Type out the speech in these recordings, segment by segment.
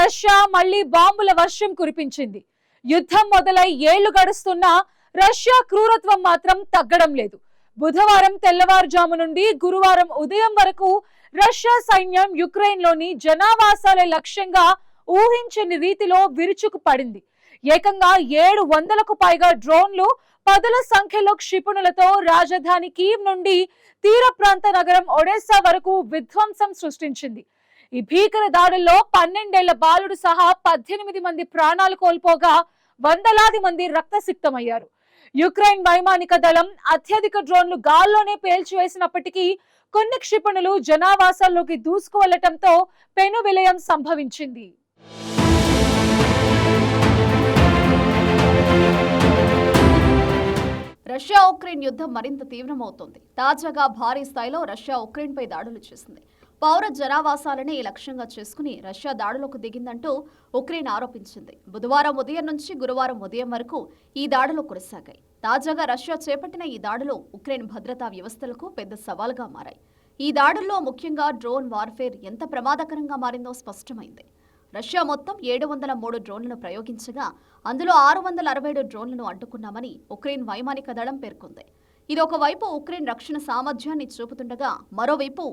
Russia మళ్లీ బాంబుల వర్షం కురిపించింది. యుద్ధం మొదలై ఏళ్లు గడుస్తున్నా రష్యా క్రూరత్వం మాత్రం తగ్గడం లేదు. బుధవారం తెల్లవారుజాము నుండి గురువారం ఉదయం వరకు రష్యా సైన్యం యుక్రెయిన్లోని జనావాసాలే లక్ష్యంగా ఊహించని రీతిలో విరుచుకు పడింది. ఏకంగా 700కు పైగా డ్రోన్లు పదుల సంఖ్యలో క్షిపణులతో రాజధాని కీవ్ నుండి తీర ప్రాంత నగరం ఒడెసా వరకు విధ్వంసం సృష్టించింది. ఈ భీకర దాడుల్లో 12 ఏళ్ల బాలుడు సహా 18 మంది ప్రాణాలు కోల్పోగా వందలాది మంది రక్తసిక్తమయ్యారు. యుక్రెయిన్ వైమానిక దళం అత్యధిక డ్రోన్లు గాల్లోనే పేల్చివేసినప్పటికీ కొన్ని క్షిపణులు జనావాసాల్లోకి దూసుకువెళ్లటంతో పెను విలయం సంభవించింది. రష్యా ఉక్రెయిన్ యుద్ధం మరింత తీవ్రమవుతోంది. తాజాగా భారీ స్థాయిలో రష్యా ఉక్రెయిన్పై దాడులు చేసింది. పౌర జనావాసాలనే లక్ష్యంగా చేసుకుని రష్యా దాడులకు దిగిందంటూ ఉక్రెయిన్ ఆరోపించింది. బుధవారం ఉదయం నుంచి గురువారం ఉదయం వరకు ఈ దాడులు కొనసాగాయి. తాజాగా రష్యా చేపట్టిన ఈ దాడులు ఉక్రెయిన్ భద్రతా వ్యవస్థలకు పెద్ద సవాల్గా మారాయి. ఈ దాడుల్లో ముఖ్యంగా డ్రోన్ వార్ఫేర్ ఎంత ప్రమాదకరంగా మారిందో స్పష్టమైంది. రష్యా మొత్తం 703 డ్రోన్లను ప్రయోగించగా అందులో 667 డ్రోన్లను అడ్డుకున్నామని ఉక్రెయిన్ వైమానిక దళం పేర్కొంది. ఇది ఒకవైపు ఉక్రెయిన్ రక్షణ సామర్థ్యాన్ని చూపుతుండగా మరోవైపు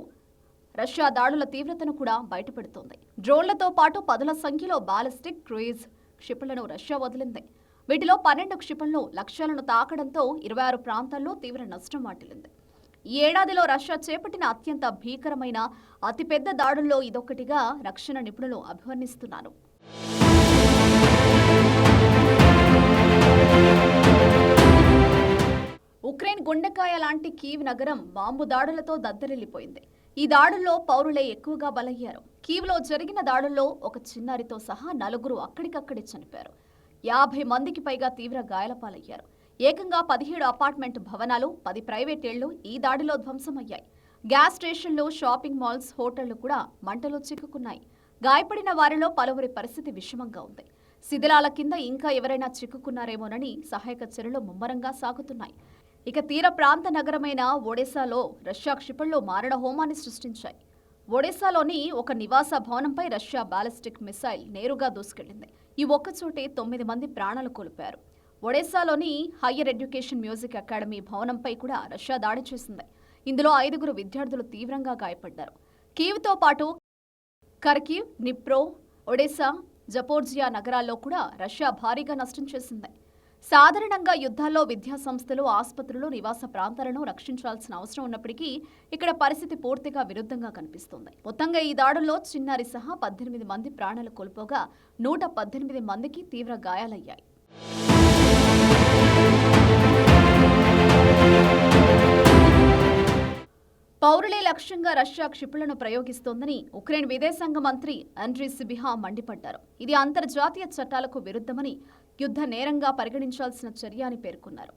రష్యా దాడుల తీవ్రతను కూడా బయటపెడుతోంది. డ్రోన్లతో పాటు పదుల సంఖ్యలో బాలిస్టిక్ క్రూయిజ్ క్షిపణులను రష్యా వదిలింది. వీటిలో 12 క్షిపణులు లక్ష్యాలను తాకడంతో 26 ప్రాంతాల్లో తీవ్ర నష్టం వాటిల్లింది. ఈ ఏడాదిలో రష్యా చేపట్టిన అత్యంత భీకరమైన అతిపెద్ద దాడుల్లో ఇదొక్కటిగా రక్షణ నిపుణులు అభివర్ణిస్తున్నారు. ఉక్రెయిన్ గుండెకాయ లాంటి కీవ్ నగరం బాంబు దాడులతో దద్దరిల్లిపోయింది. ఈ దాడుల్లో పౌరులే ఎక్కువగా బలయ్యారు. కీవ్లో జరిగిన దాడుల్లో ఒక చిన్నారితో సహా 4 అక్కడికక్కడే చనిపోయారు. 50 మందికి పైగా తీవ్ర గాయాల పాలయ్యారు. ఏకంగా 17 అపార్ట్మెంట్ భవనాలు, 10 ప్రైవేట్ ఇళ్లు ఈ దాడిలో ధ్వంసమయ్యాయి. గ్యాస్ స్టేషన్లు, షాపింగ్ మాల్స్, హోటళ్లు కూడా మంటలో చిక్కుకున్నాయి. గాయపడిన వారిలో పలువురి పరిస్థితి విషమంగా ఉంది. శిథిలాల కింద ఇంకా ఎవరైనా చిక్కుకున్నారేమోనని సహాయక చర్యలు ముమ్మరంగా సాగుతున్నాయి. ఇక తీర ప్రాంత నగరమైన ఒడెసాలో రష్యా క్షిపణులు మారణ హోమాన్ని సృష్టించాయి. ఒడెసాలోని ఒక నివాస భవనంపై రష్యా బాలిస్టిక్ మిసైల్ నేరుగా దూసుకెళ్లింది. ఈ ఒక్కచోటే 9 మంది ప్రాణాలు కోల్పోయారు. ఒడెసాలోని హయ్యర్ ఎడ్యుకేషన్ మ్యూజిక్ అకాడమీ భవనంపై కూడా రష్యా దాడి చేసింది. ఇందులో 5 విద్యార్థులు తీవ్రంగా గాయపడ్డారు. కీవ్తో పాటు కర్కీవ్, నిప్రో, ఒడెసా, జపోర్జియా నగరాల్లో కూడా రష్యా భారీగా నష్టం చేసింది. సాధారణంగా యుద్ధాల్లో విద్యా సంస్థలు, ఆసుపత్రులు, నివాస ప్రాంతాలను రక్షించాల్సిన అవసరం ఉన్నప్పటికీ ఇక్కడ పరిస్థితి పూర్తిగా విరుద్ధంగా కనిపిస్తోంది. మొత్తంగా ఈ దాడుల్లో చిన్నారి సహా 18 మంది ప్రాణాలు కోల్పోగా 118 మందికి తీవ్ర గాయాలయ్యాయి. పౌరులే లక్ష్యంగా రష్యా క్షిపణులను ప్రయోగిస్తోందని ఉక్రెయిన్ విదేశాంగ మంత్రి ఆండ్రీ సిబిహా మండిపడ్డారు. ఇది అంతర్జాతీయ చట్టాలకు విరుద్ధమని, యుద్ధ నేరంగా పరిగణించాల్సిన చర్య అని పేర్కొన్నారు.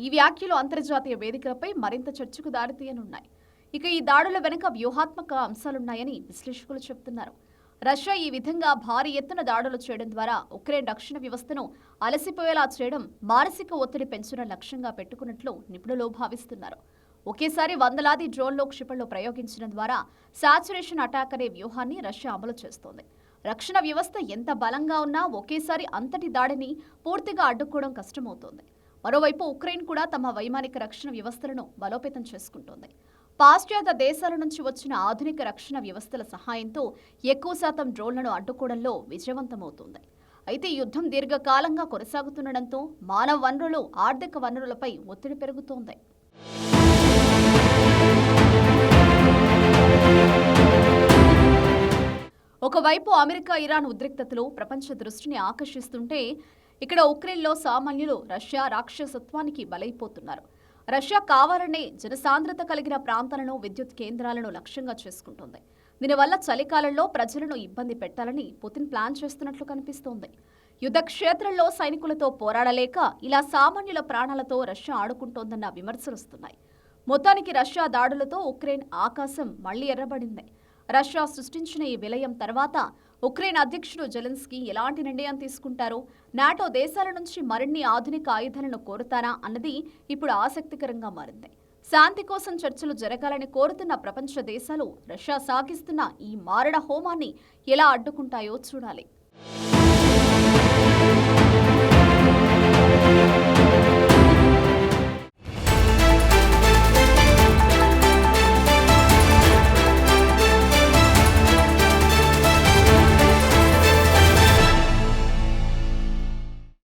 ఈ వ్యాఖ్యలు అంతర్జాతీయ వేదికలపై మరింత చర్చకు దారితీయనున్నాయి. ఇక ఈ దాడుల వెనుక వ్యూహాత్మక అంశాలున్నాయని విశ్లేషకులు చెబుతున్నారు. రష్యా ఈ విధంగా భారీ ఎత్తున దాడులు చేయడం ద్వారా ఉక్రెయిన్ రక్షణ వ్యవస్థను అలసిపోయేలా చేయడం, మానసిక ఒత్తిడి పెంచడం లక్ష్యంగా పెట్టుకున్నట్లు నిపుణులు భావిస్తున్నారు. ఒకేసారి వందలాది డ్రోన్లు, క్షిపణులు ప్రయోగించడం ద్వారా సాచురేషన్ అటాక్ అనే వ్యూహాన్ని రష్యా అమలు చేస్తోంది. రక్షణ వ్యవస్థ ఎంత బలంగా ఉన్నా ఒకేసారి అంతటి దాడిని పూర్తిగా అడ్డుకోవడం కష్టమవుతోంది. మరోవైపు ఉక్రెయిన్ కూడా తమ వైమానిక రక్షణ వ్యవస్థలను బలోపేతం చేసుకుంటోంది. పాశ్చాత్య దేశాల నుంచి వచ్చిన ఆధునిక రక్షణ వ్యవస్థల సహాయంతో ఎక్కువ శాతం డ్రోన్లను అడ్డుకోవడంలో విజయవంతమవుతోంది. అయితే యుద్ధం దీర్ఘకాలంగా కొనసాగుతుండటంతో మానవ వనరులు, ఆర్థిక వనరులపై ఒత్తిడి పెరుగుతోంది. ఒకవైపు అమెరికా, ఇరాన్ ఉద్రిక్తతలు ప్రపంచ దృష్టిని ఆకర్షిస్తుంటే ఇక్కడ ఉక్రెయిన్లో సామాన్యులు రష్యా రాక్షసత్వానికి బలైపోతున్నారు. రష్యా కావాలనే జనసాంద్రత కలిగిన ప్రాంతాలను, విద్యుత్ కేంద్రాలను లక్ష్యంగా చేసుకుంటోంది. దీనివల్ల చలికాలంలో ప్రజలను ఇబ్బంది పెట్టాలని పుతిన్ ప్లాన్ చేస్తున్నట్లు కనిపిస్తోంది. యుద్ధ క్షేత్రంలో సైనికులతో పోరాడలేక ఇలా సామాన్యుల ప్రాణాలతో రష్యా ఆడుకుంటోందన్న విమర్శలొస్తున్నాయి. మొత్తానికి రష్యా దాడులతో ఉక్రెయిన్ ఆకాశం మళ్లీ ఎర్రబడింది. రష్యా సృష్టించిన ఈ విలయం తర్వాత ఉక్రెయిన్ అధ్యక్షుడు జెలెన్స్కీ ఎలాంటి నిర్ణయం తీసుకుంటారో, నాటో దేశాల నుంచి మరిన్ని ఆధునిక ఆయుధాలను కోరుతారా అన్నది ఇప్పుడు ఆసక్తికరంగా మారింది. శాంతి కోసం చర్చలు జరగాలని కోరుతున్న ప్రపంచ దేశాలు రష్యా సాగిస్తున్న ఈ మారణ హోమాన్ని ఎలా అడ్డుకుంటాయో చూడాలి.